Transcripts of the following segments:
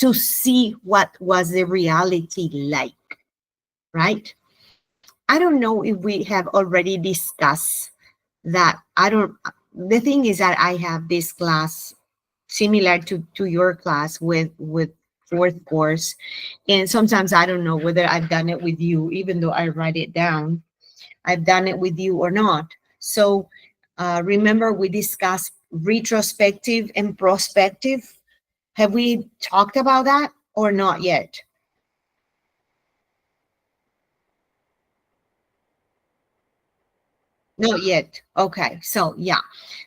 to see what was the reality like, right? I don't know if we have already discussed that. The thing is that I have this class similar to your class with fourth course. And sometimes I don't know whether I've done it with you, even though I write it down. I've done it with you or not. So remember we discussed retrospective and prospective. Have we talked about that or not yet? Not yet. Okay. So yeah.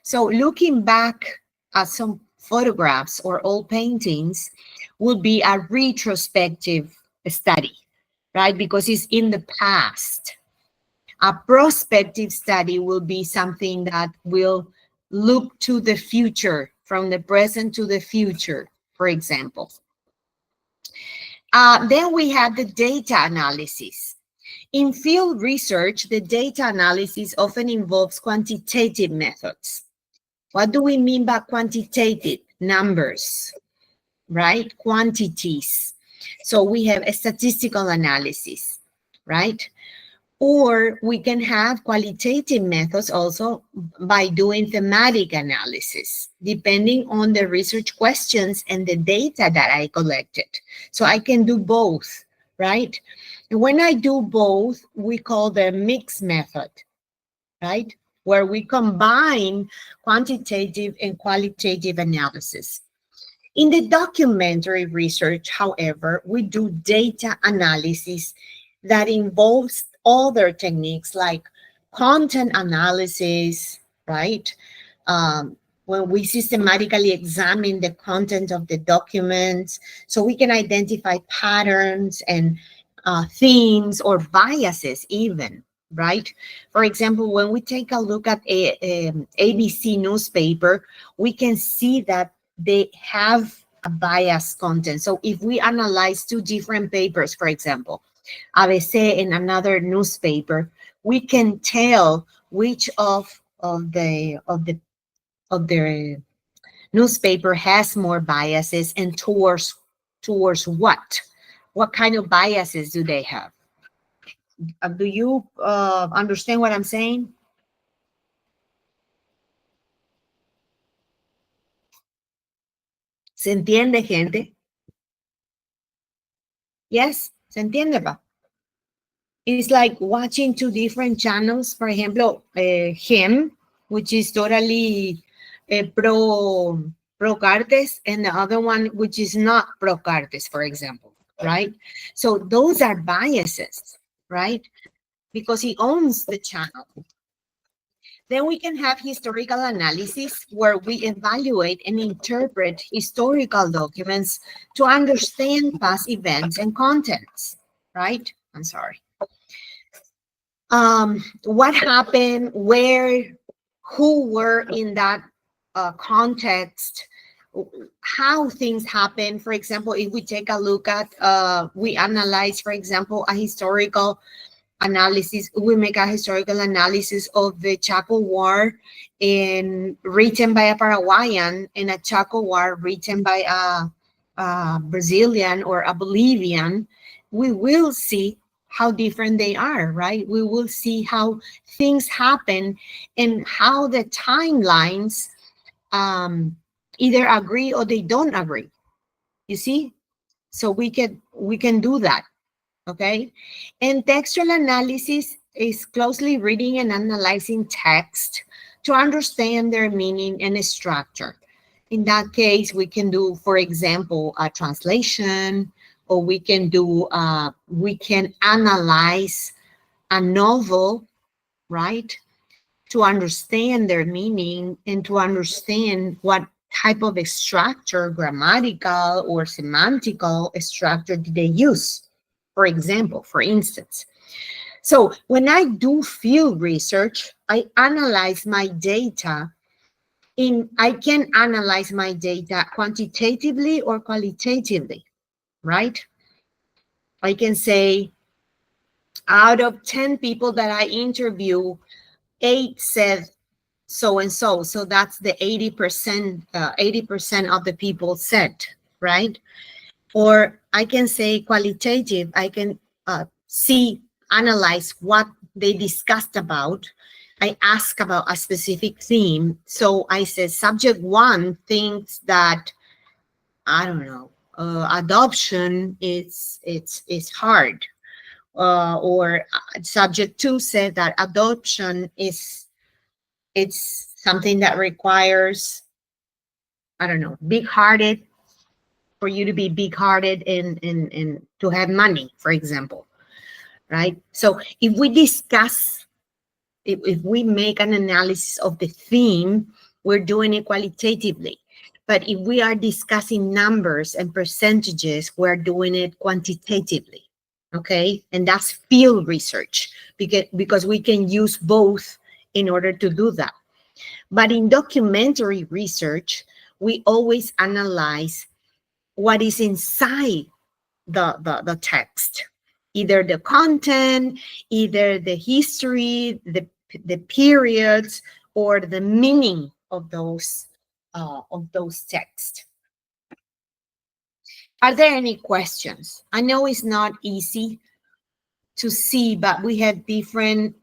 So looking back at some photographs or old paintings would be a retrospective study, right? Because it's in the past. A prospective study will be something that will look to the future, from the present to the future, for example. Then we have the data analysis. In field research, the data analysis often involves quantitative methods. What do we mean by quantitative? Numbers, right? Quantities. So we have a statistical analysis, right? Or we can have qualitative methods also by doing thematic analysis, depending on the research questions and the data that I collected. So I can do both, right? And when I do both, we call the mixed method, right? Where we combine quantitative and qualitative analysis. In the documentary research, however, we do data analysis that involves other techniques like content analysis, right? When we systematically examine the content of the documents, so we can identify patterns and themes or biases even, right? For example, when we take a look at a ABC newspaper, we can see that they have a biased content. So if we analyze two different papers, for example, ABC and another newspaper, we can tell which of the newspaper has more biases and towards what kind of biases do they have. Do you understand what I'm saying? ¿Se entiende, gente? Yes, ¿se entiende, pa? It's like watching two different channels. For example, him, which is totally pro Cartes, and the other one which is not pro Cartes, for example, right? So those are biases, right? Because he owns the channel. Then we can have historical analysis where we evaluate and interpret historical documents to understand past events and contents, right? I'm sorry. What happened, where, who were in that context, how things happen. For example, if we take a look at, we analyze, for example, a historical analysis, we make a historical analysis of the Chaco War written by a Paraguayan and a Chaco War written by a Brazilian or a Bolivian, we will see how different they are, right? We will see how things happen and how the timelines either agree or they don't agree. You see? So we can do that. Okay. And textual analysis is closely reading and analyzing text to understand their meaning and structure. In that case, we can do, for example, a translation, or we can analyze a novel, right? To understand their meaning and to understand what type of structure, grammatical or semantical structure did they use. For example, for instance. So when I do field research, I analyze my data I can analyze my data quantitatively or qualitatively, right? I can say out of 10 people that I interview, 8 said so and so. So that's the 80% of the people said, right? Or I can say qualitative. I can analyze what they discussed about. I ask about a specific theme. So I said subject 1 thinks that, I don't know, adoption is hard. Or subject 2 said that adoption it's something that requires, I don't know, big-hearted, for you to be big-hearted and to have money, for example, right? So if we discuss, if we make an analysis of the theme, we're doing it qualitatively. But if we are discussing numbers and percentages, we're doing it quantitatively, okay? And that's field research, because we can use both in order to do that. But in documentary research, we always analyze what is inside the text, either the content, either the history, the periods, or the meaning of those texts. Are there any questions? I know it's not easy to see, but we have different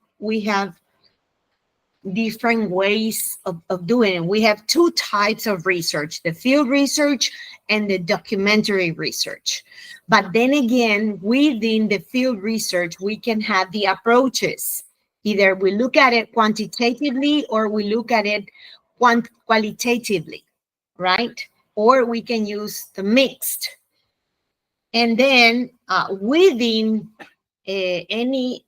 ways of doing it. We have 2 types of research, the field research and the documentary research. But then again, within the field research, we can have the approaches. Either we look at it quantitatively or we look at it qualitatively, right? Or we can use the mixed. And then within any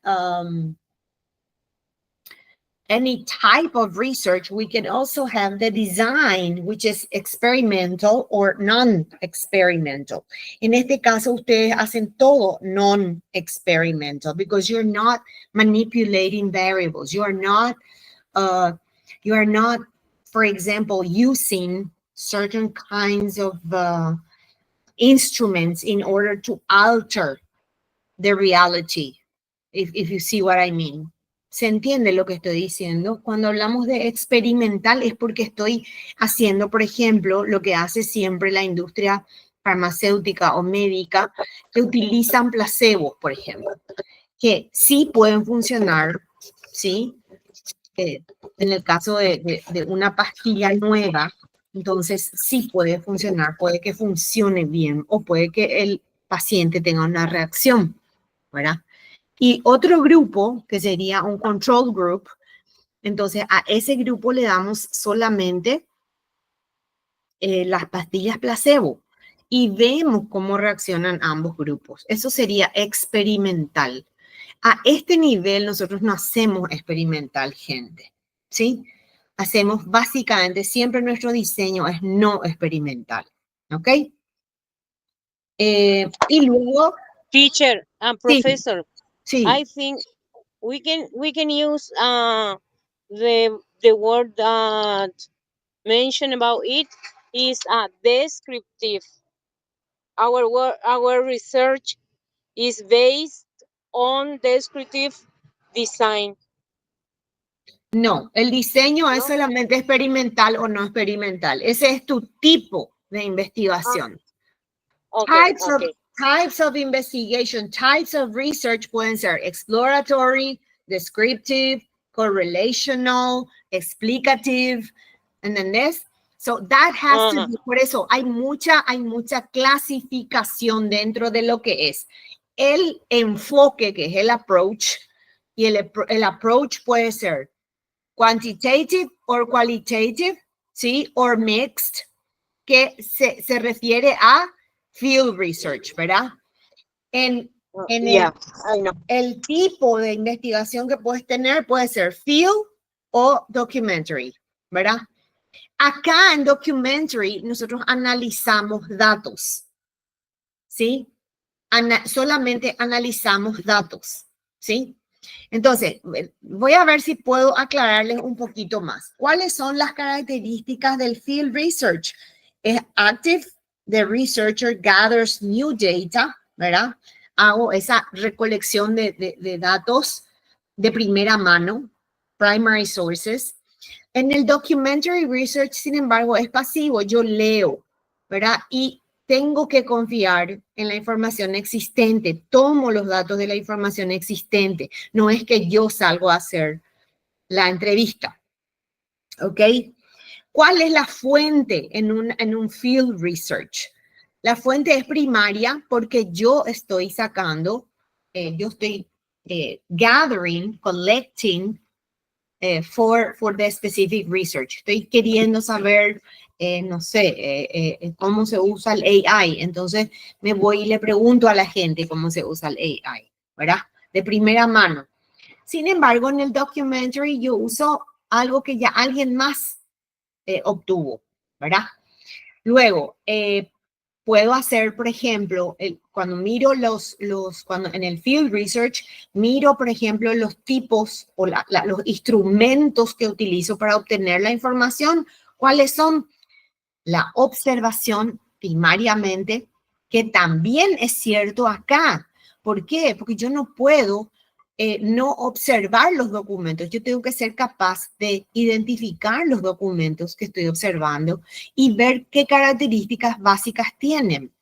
type of research, we can also have the design, which is experimental or non-experimental. En este caso, ustedes hacen todo non-experimental because you're not manipulating variables. You are not, for example, using certain kinds of instruments in order to alter the reality, if you see what I mean. ¿Se entiende lo que estoy diciendo? Cuando hablamos de experimental es porque estoy haciendo, por ejemplo, lo que hace siempre la industria farmacéutica o médica, que utilizan placebos, por ejemplo, que sí pueden funcionar, ¿sí? En el caso de una pastilla nueva, entonces sí puede funcionar, puede que funcione bien o puede que el paciente tenga una reacción, ¿verdad? Y otro grupo, que sería un control group, entonces a ese grupo le damos solamente las pastillas placebo y vemos cómo reaccionan ambos grupos. Eso sería experimental. A este nivel nosotros no hacemos experimental, gente, ¿sí? Hacemos básicamente, siempre nuestro diseño es no experimental, ¿ok? Y luego... Teacher and professor, sí. I think we can use the word that mentioned about it is descriptive. Our research is based on descriptive design. No, el diseño es solamente experimental o no experimental. Ese es tu tipo de investigación. Types of investigation, types of research pueden ser exploratory, descriptive, correlational, explicative, ¿entendés? So that has to be, por eso hay mucha clasificación dentro de lo que es el enfoque, que es el approach, y el approach puede ser quantitative or qualitative, ¿sí? Or mixed, que se refiere a field research, ¿verdad? El tipo de investigación que puedes tener puede ser field o documentary, ¿verdad? Acá en documentary nosotros analizamos datos, ¿sí? Solamente analizamos datos, ¿sí? Entonces, voy a ver si puedo aclararles un poquito más. ¿Cuáles son las características del field research? Es active, the researcher gathers new data, ¿verdad? Hago esa recolección de datos de primera mano, primary sources. En el documentary research, sin embargo, es pasivo, yo leo, ¿verdad? Y tengo que confiar en la información existente, tomo los datos de la información existente, no es que yo salgo a hacer la entrevista, ¿ok? ¿Cuál es la fuente en un field research? La fuente es primaria porque yo estoy sacando, yo estoy gathering, collecting for the specific research. Estoy queriendo saber, no sé, cómo se usa el AI. Entonces me voy y le pregunto a la gente cómo se usa el AI, ¿verdad? De primera mano. Sin embargo, en el documentary yo uso algo que ya alguien más obtuvo, ¿verdad? Luego, puedo hacer, por ejemplo, cuando miro cuando en el field research, miro, por ejemplo, los tipos o los instrumentos que utilizo para obtener la información. ¿Cuáles son? La observación primariamente, que también es cierto acá. ¿Por qué? Porque yo no puedo no observar los documentos. Yo tengo que ser capaz de identificar los documentos que estoy observando y ver qué características básicas tienen.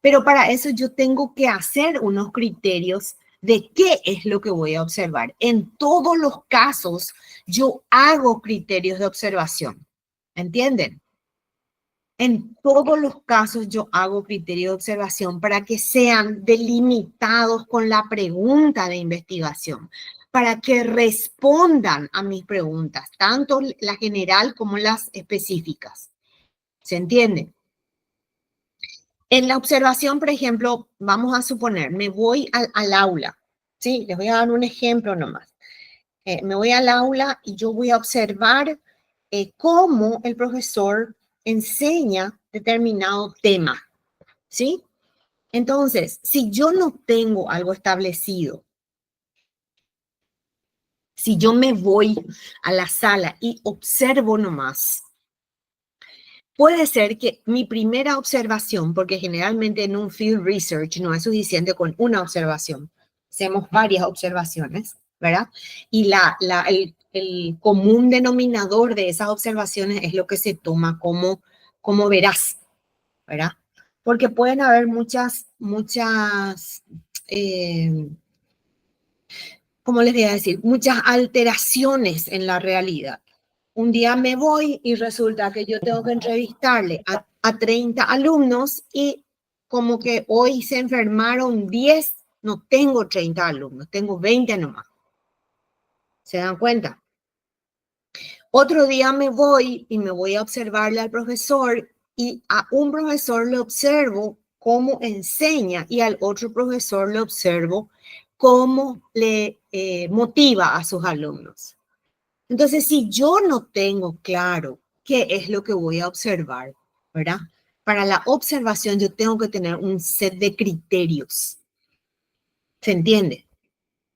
Pero para eso yo tengo que hacer unos criterios de qué es lo que voy a observar. En todos los casos, yo hago criterios de observación. ¿Entienden? En todos los casos yo hago criterio de observación para que sean delimitados con la pregunta de investigación, para que respondan a mis preguntas, tanto la general como las específicas. ¿Se entiende? En la observación, por ejemplo, vamos a suponer, me voy al aula, ¿sí? Les voy a dar un ejemplo nomás. Me voy al aula y yo voy a observar cómo el profesor enseña determinado tema, ¿sí? Entonces, si yo no tengo algo establecido, si yo me voy a la sala y observo nomás, puede ser que mi primera observación, porque generalmente en un field research no es suficiente con una observación, hacemos varias observaciones, ¿verdad? Y el común denominador de esas observaciones es lo que se toma como veraz, ¿verdad? Porque pueden haber eh, ¿cómo les voy a decir? Muchas alteraciones en la realidad. Un día me voy y resulta que yo tengo que entrevistarle a 30 alumnos y como que hoy se enfermaron 10, no tengo 30 alumnos, tengo 20 nomás. ¿Se dan cuenta? Otro día me voy y me voy a observarle al profesor y a un profesor le observo cómo enseña y al otro profesor le observo cómo le motiva a sus alumnos. Entonces, si yo no tengo claro qué es lo que voy a observar, ¿verdad? Para la observación yo tengo que tener un set de criterios. ¿Se entiende?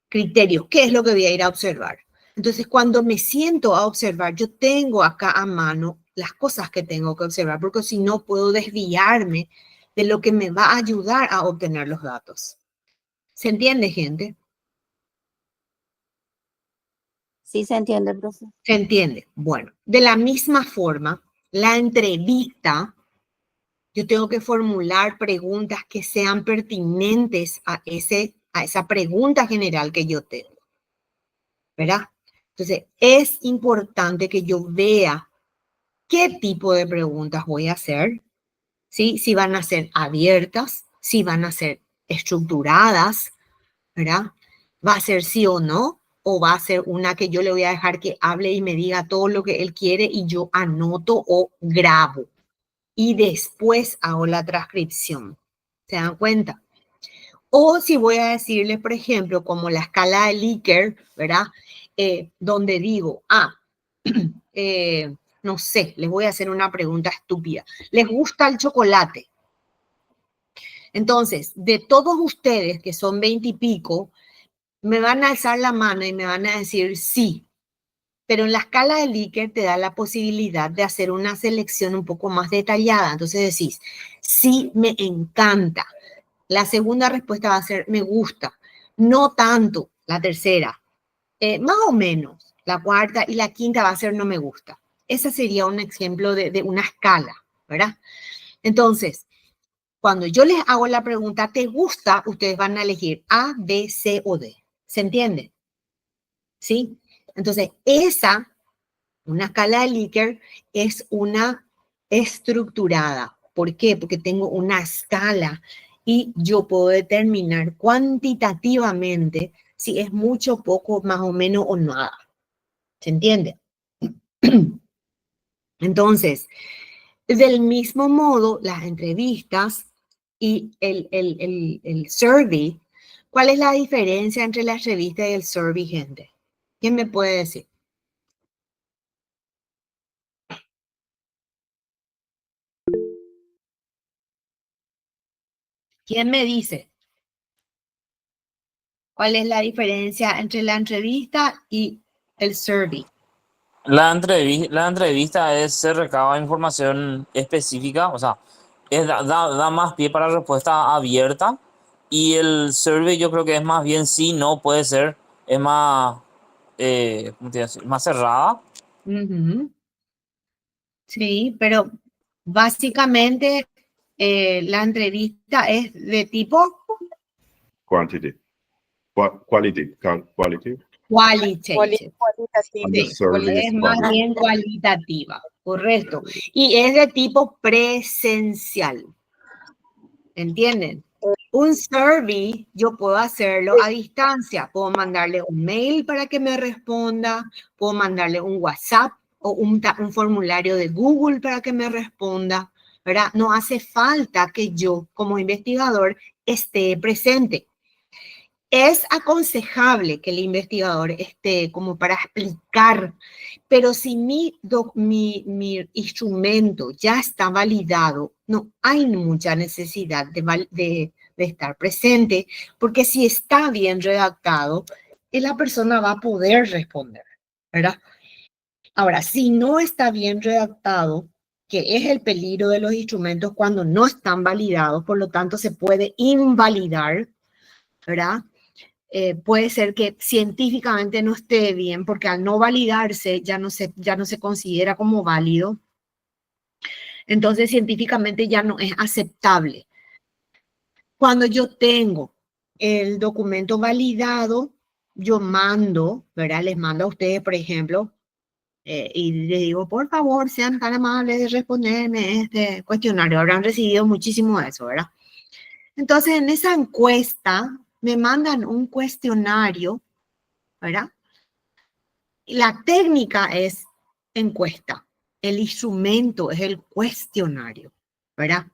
Criterios. ¿Qué es lo que voy a ir a observar? Entonces, cuando me siento a observar, yo tengo acá a mano las cosas que tengo que observar, porque si no puedo desviarme de lo que me va a ayudar a obtener los datos. ¿Se entiende, gente? Sí se entiende, profe. ¿Se entiende? Bueno, de la misma forma, la entrevista, yo tengo que formular preguntas que sean pertinentes a esa pregunta general que yo tengo, ¿verdad? Entonces, es importante que yo vea qué tipo de preguntas voy a hacer, ¿sí? Si van a ser abiertas, si van a ser estructuradas, ¿verdad? ¿Va a ser sí o no? ¿O va a ser una que yo le voy a dejar que hable y me diga todo lo que él quiere y yo anoto o grabo? Y después hago la transcripción. ¿Se dan cuenta? O si voy a decirles, por ejemplo, como la escala de Likert, ¿verdad? Donde digo, no sé, les voy a hacer una pregunta estúpida. ¿Les gusta el chocolate? Entonces, de todos ustedes, que son 20 y pico, me van a alzar la mano y me van a decir sí. Pero en la escala de Likert te da la posibilidad de hacer una selección un poco más detallada. Entonces decís, sí, me encanta. La segunda respuesta va a ser, me gusta. No tanto. La tercera, más o menos. La cuarta y la quinta va a ser, no me gusta. Ese sería un ejemplo de una escala, ¿verdad? Entonces, Cuando yo les hago la pregunta, ¿te gusta? Ustedes van a elegir A, B, C o D. ¿Se entiende? ¿Sí? Entonces, una escala de Likert es una estructurada. ¿Por qué? Porque tengo una escala y yo puedo determinar cuantitativamente si es mucho, poco, más o menos o nada. ¿Se entiende? Entonces, del mismo modo, las entrevistas y el survey, ¿cuál es la diferencia entre la entrevista y el survey, gente? ¿Quién me puede decir? ¿Quién me dice? ¿Cuál es la diferencia entre la entrevista y el survey? La entrevista es, se recaba información específica, o sea, da más pie para respuesta abierta. Y el survey yo creo que es más bien sí, no, puede ser, es más, ¿cómo te iba a decir? Más cerrada. Ujú. Sí, pero básicamente la entrevista es de tipo Quantity. Quality. Qualitative. qualitative. Cualitativa. And the Sí, survey es is más quantitative. bien cualitativa, correcto. Y es de tipo presencial. ¿Entienden? Un survey yo puedo hacerlo a distancia. Puedo mandarle un mail para que me responda, puedo mandarle un WhatsApp o un formulario de Google para que me responda, ¿verdad? No hace falta que yo como investigador esté presente. Es aconsejable que el investigador esté como para explicar, pero si mi instrumento ya está validado, no hay mucha necesidad de estar presente, porque si está bien redactado, la persona va a poder responder, ¿verdad? Ahora, si no está bien redactado, que es el peligro de los instrumentos cuando no están validados, por lo tanto se puede invalidar, ¿verdad? Puede ser que científicamente no esté bien, porque al no validarse ya no se considera como válido. Entonces, científicamente ya no es aceptable. Cuando yo tengo el documento validado, yo mando, ¿verdad? Les mando a ustedes, por ejemplo, y les digo, por favor, sean tan amables de responderme este cuestionario. Habrán recibido muchísimo de eso, ¿verdad? Entonces, en esa encuesta me mandan un cuestionario, ¿verdad? La técnica es encuesta, el instrumento es el cuestionario, ¿verdad?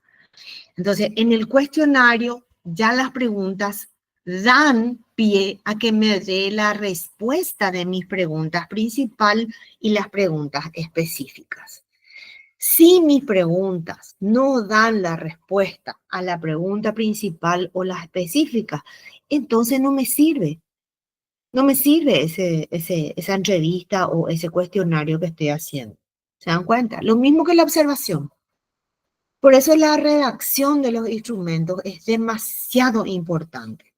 Entonces, en el cuestionario ya las preguntas dan pie a que me dé la respuesta de mis preguntas principal y las preguntas específicas. Si mis preguntas no dan la respuesta a la pregunta principal o la específica, entonces no me sirve. No me sirve esa entrevista o ese cuestionario que estoy haciendo. ¿Se dan cuenta? Lo mismo que la observación. Por eso la redacción de los instrumentos es demasiado importante.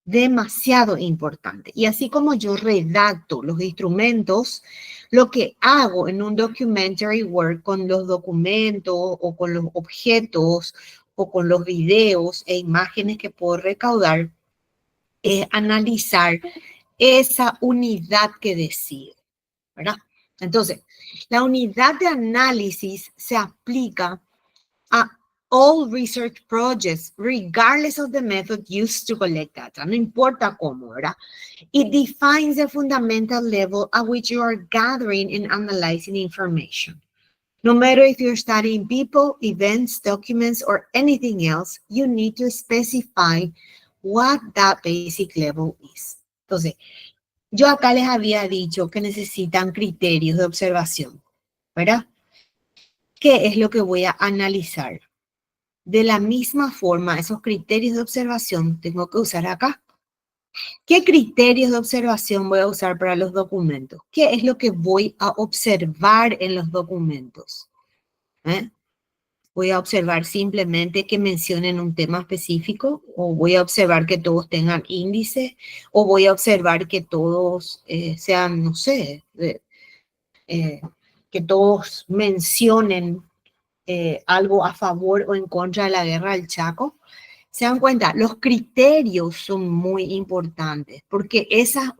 Demasiado importante. Y así como yo redacto los instrumentos, lo que hago en un documentary work con los documentos o con los objetos o con los videos e imágenes que puedo recaudar es analizar esa unidad que decide, ¿verdad? Entonces, la unidad de análisis se aplica a all research projects, regardless of the method used to collect data. No importa cómo, ¿verdad? It defines the fundamental level at which you are gathering and analyzing information. No matter if you're studying people, events, documents, or anything else, you need to specify what that basic level is. Entonces, yo acá les había dicho que necesitan criterios de observación, ¿verdad? ¿Qué es lo que voy a analizar? De la misma forma, esos criterios de observación tengo que usar acá. ¿Qué criterios de observación voy a usar para los documentos? ¿Qué es lo que voy a observar en los documentos? ¿Voy a observar simplemente que mencionen un tema específico? ¿O voy a observar que todos tengan índice? ¿O voy a observar que todos sean, no sé, que todos mencionen algo a favor o en contra de la guerra del Chaco. Se dan cuenta, los criterios son muy importantes porque esos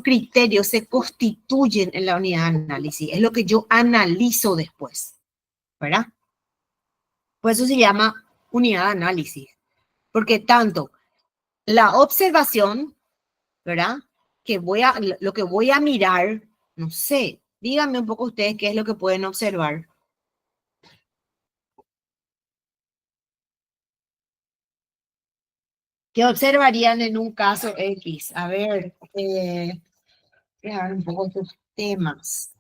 criterios se constituyen en la unidad de análisis. Es lo que yo analizo después, ¿verdad? Por eso se llama unidad de análisis. Porque tanto la observación, ¿verdad? Lo que voy a mirar, no sé, díganme un poco ustedes qué es lo que pueden observar. ¿Qué observarían en un caso X? A ver, un poco tus temas.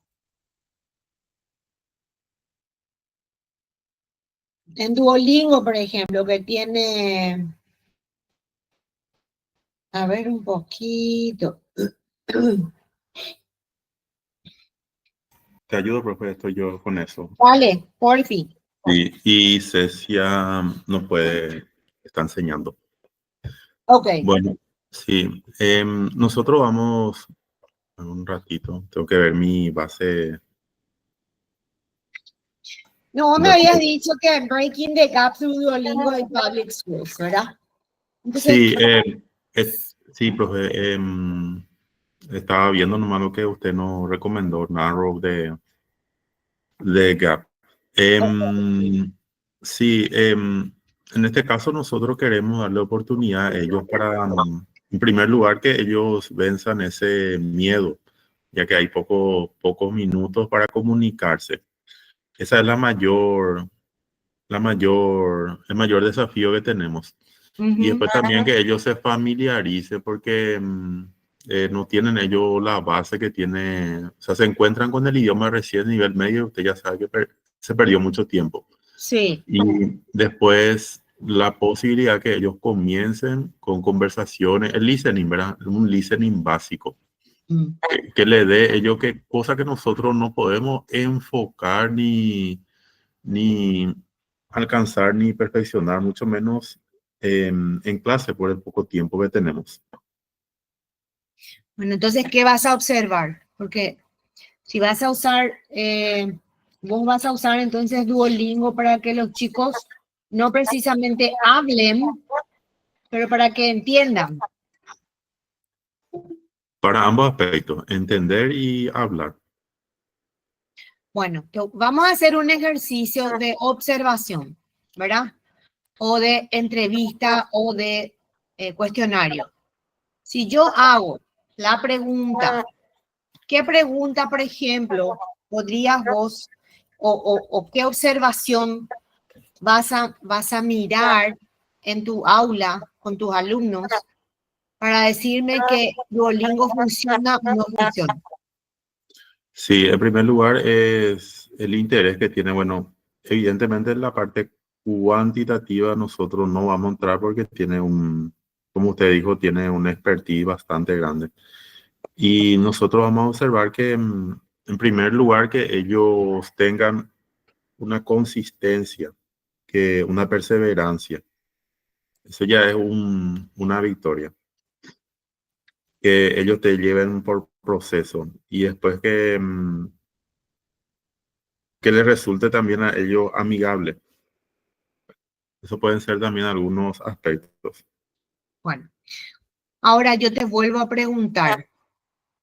En Duolingo, por ejemplo, que tiene... A ver un poquito. Te ayudo, profe, estoy yo con eso. Vale, por fin. Y Cecia no puede, está enseñando. Ok. Bueno, sí. Nosotros vamos, un ratito, tengo que ver mi base. No, me habías dicho que Breaking the Gap through Duolingo y Public Schools, ¿verdad? Entonces, Sí, sí, profe. Estaba viendo nomás lo que usted nos recomendó, Narrow de Gap. Sí, en este caso nosotros queremos darle oportunidad a ellos para, en primer lugar, que ellos venzan ese miedo, ya que hay pocos minutos para comunicarse. Esa es el mayor desafío que tenemos. Y después también que ellos se familiaricen porque no tienen ellos la base que tiene, o sea, se encuentran con el idioma recién nivel medio, usted ya sabe que se perdió mucho tiempo. sí. Y después la posibilidad que ellos comiencen con conversaciones, el listening, ¿verdad? Un listening básico. Que le dé ellos que cosa que nosotros no podemos enfocar ni alcanzar ni perfeccionar, mucho menos en clase por el poco tiempo que tenemos. Bueno, entonces, ¿qué vas a observar? Porque si vas a usar, vos vas a usar entonces Duolingo para que los chicos no precisamente hablen, pero para que entiendan. Para ambos aspectos, entender y hablar. Bueno, vamos a hacer un ejercicio de observación, ¿verdad? O de entrevista o de cuestionario. Si yo hago la pregunta, ¿qué pregunta, por ejemplo, podrías vos o qué observación vas a mirar en tu aula con tus alumnos para decirme que Duolingo funciona o no funciona? Sí, en primer lugar es el interés que tiene. Bueno, evidentemente en la parte cuantitativa nosotros no vamos a entrar porque tiene como usted dijo, tiene una expertise bastante grande. Y nosotros vamos a observar que en primer lugar que ellos tengan una consistencia, que una perseverancia. Eso ya es una victoria. Que ellos te lleven por proceso y después que les resulte también a ellos amigable. Eso pueden ser también algunos aspectos. Bueno, ahora yo te vuelvo a preguntar.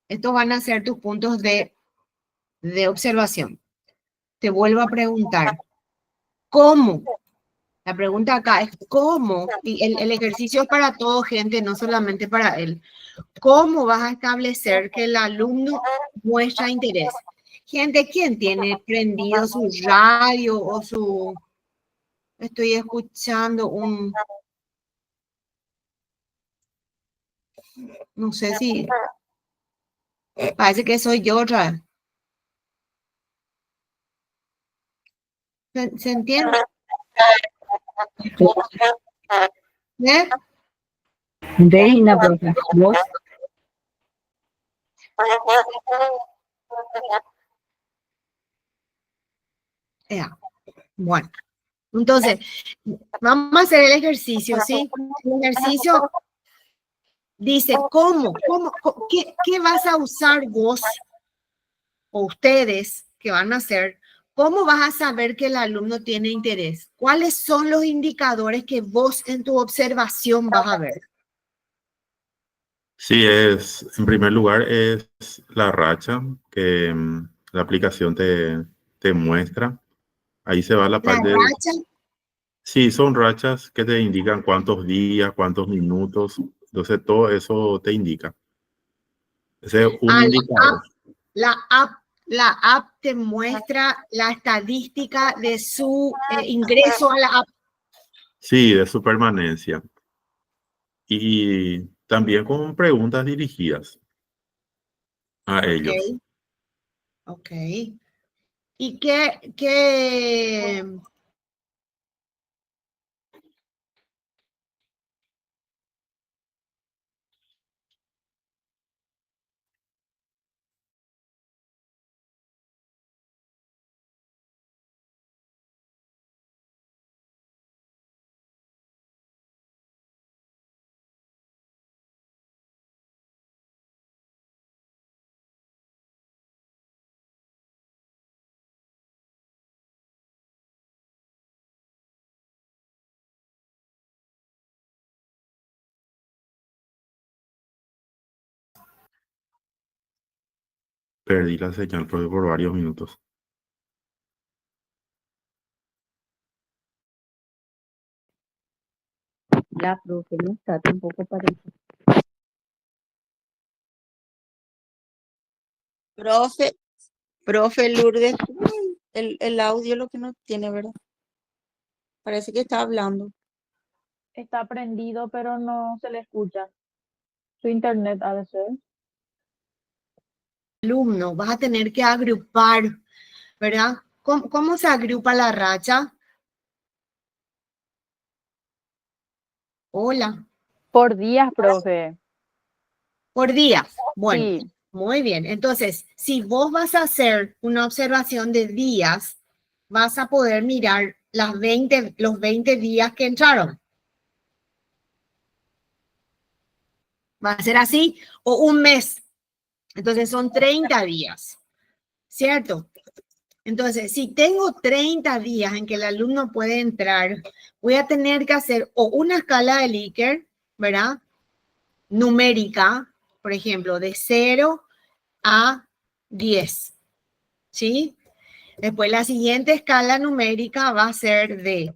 Estos van a ser tus puntos de observación. Te vuelvo a preguntar, ¿cómo? La pregunta acá es ¿cómo? Y el ejercicio es para todo, gente, no solamente para él. ¿Cómo vas a establecer que el alumno muestra interés? Gente, ¿quién tiene prendido su radio o su... Estoy escuchando un... No sé si... Parece que soy yo otra vez. ¿Se entiende? ¿Eh? Reina, profe. ¿Vos? Ya. Bueno, entonces, vamos a hacer el ejercicio, ¿sí? El ejercicio dice, ¿qué vas a usar vos o ustedes que van a hacer ¿Cómo vas a saber que el alumno tiene interés? ¿Cuáles son los indicadores que vos en tu observación vas a ver? Sí, en primer lugar, es la racha que la aplicación te muestra. Ahí se va la La parte. racha, Sí, son rachas que te indican cuántos días, cuántos minutos. Entonces, todo eso te indica. Ese es un ah, indicador. la app te muestra la estadística de su ingreso a la app. Sí, de su permanencia. Y también con preguntas dirigidas a Ok, ellos. ok. ¿Y qué Perdí la señal por varios minutos. La profe no está tampoco parece. Profe Lourdes, el audio lo que no tiene, ¿verdad? Parece que está hablando. Está prendido, pero no se le escucha. Su internet ha de ser. alumno vas a tener que agrupar, ¿verdad? ¿Cómo se agrupa la racha? Hola, Por días, profe. por día. Bueno, Sí, muy bien. Entonces, si vos vas a hacer una observación de días, vas a poder mirar los 20 días que entraron. Va a ser así, o un mes. Entonces son 30 días, ¿cierto? Entonces, si tengo 30 días en que el alumno puede entrar, voy a tener que hacer o una escala de Likert, ¿verdad? Numérica, por ejemplo, de 0 a 10, ¿sí? Después la siguiente escala numérica va a ser de,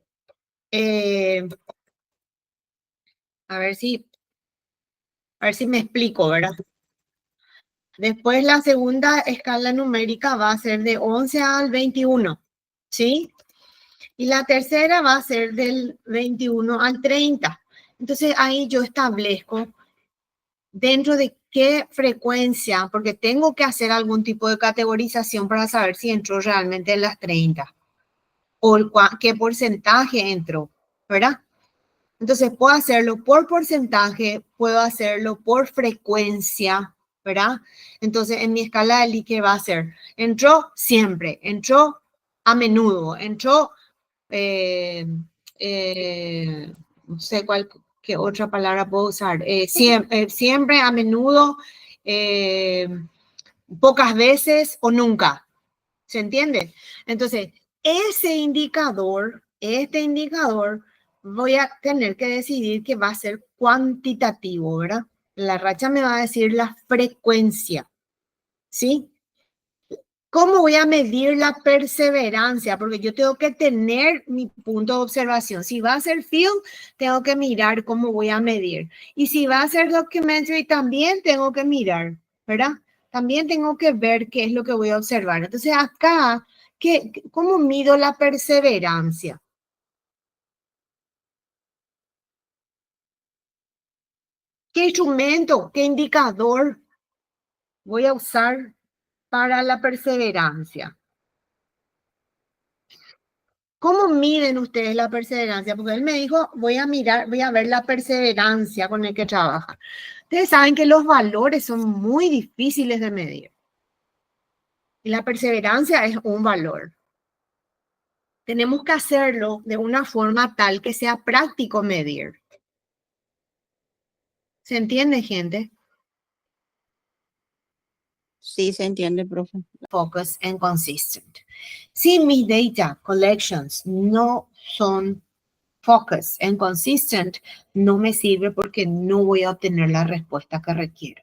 a ver si me explico, ¿verdad? Después la segunda escala numérica va a ser de 11 al 21, ¿sí? Y la tercera va a ser del 21 al 30. Entonces ahí yo establezco dentro de qué frecuencia, porque tengo que hacer algún tipo de categorización para saber si entró realmente en las 30 o qué porcentaje entró, ¿verdad? Entonces puedo hacerlo por porcentaje, puedo hacerlo por frecuencia, ¿verdad? Entonces en mi escala de Likert va a ser, entró siempre, entró a menudo, entró, eh, no sé qué otra palabra puedo usar, siempre, a menudo, eh, pocas veces o nunca. ¿Se entiende? Entonces, este indicador, voy a tener que decidir que va a ser cuantitativo, ¿verdad? La racha me va a decir la frecuencia, ¿sí? ¿Cómo voy a medir la perseverancia? Porque yo tengo que tener mi punto de observación. Si va a ser field, tengo que mirar cómo voy a medir. Y si va a ser documentary, también tengo que mirar, ¿verdad? También tengo que ver qué es lo que voy a observar. Entonces acá, ¿cómo mido la perseverancia? ¿Qué instrumento, qué indicador voy a usar para la perseverancia? ¿Cómo miden ustedes la perseverancia? Porque él me dijo, voy a ver la perseverancia con el que trabaja. Ustedes saben que los valores son muy difíciles de medir. Y la perseverancia es un valor. Tenemos que hacerlo de una forma tal que sea práctico medir. ¿Se entiende, gente? Sí, se entiende, profe. focused and consistent. Si mis data collections no son focused and consistent, no me sirve porque no voy a obtener la respuesta que requiero.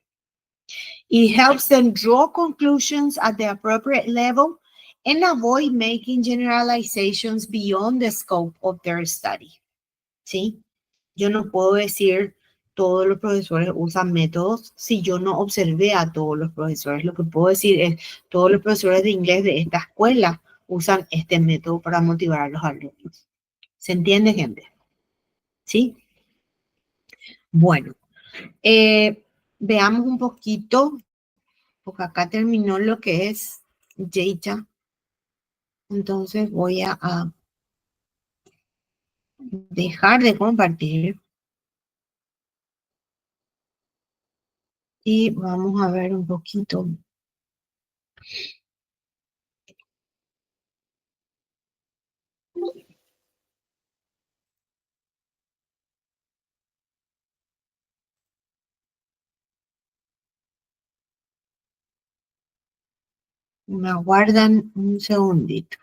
It helps them draw conclusions at the appropriate level and avoid making generalizations beyond the scope of their study. ¿Sí? Yo no puedo decir todos los profesores usan métodos si yo no observé a todos los profesores. Lo que puedo decir es todos los profesores de inglés de esta escuela usan este método para motivar a los alumnos. ¿Se entiende, gente? ¿Sí? Bueno, veamos un poquito, porque acá terminó lo que es data. Entonces voy a dejar de compartir. Y vamos a ver un poquito. Me aguardan un segundito.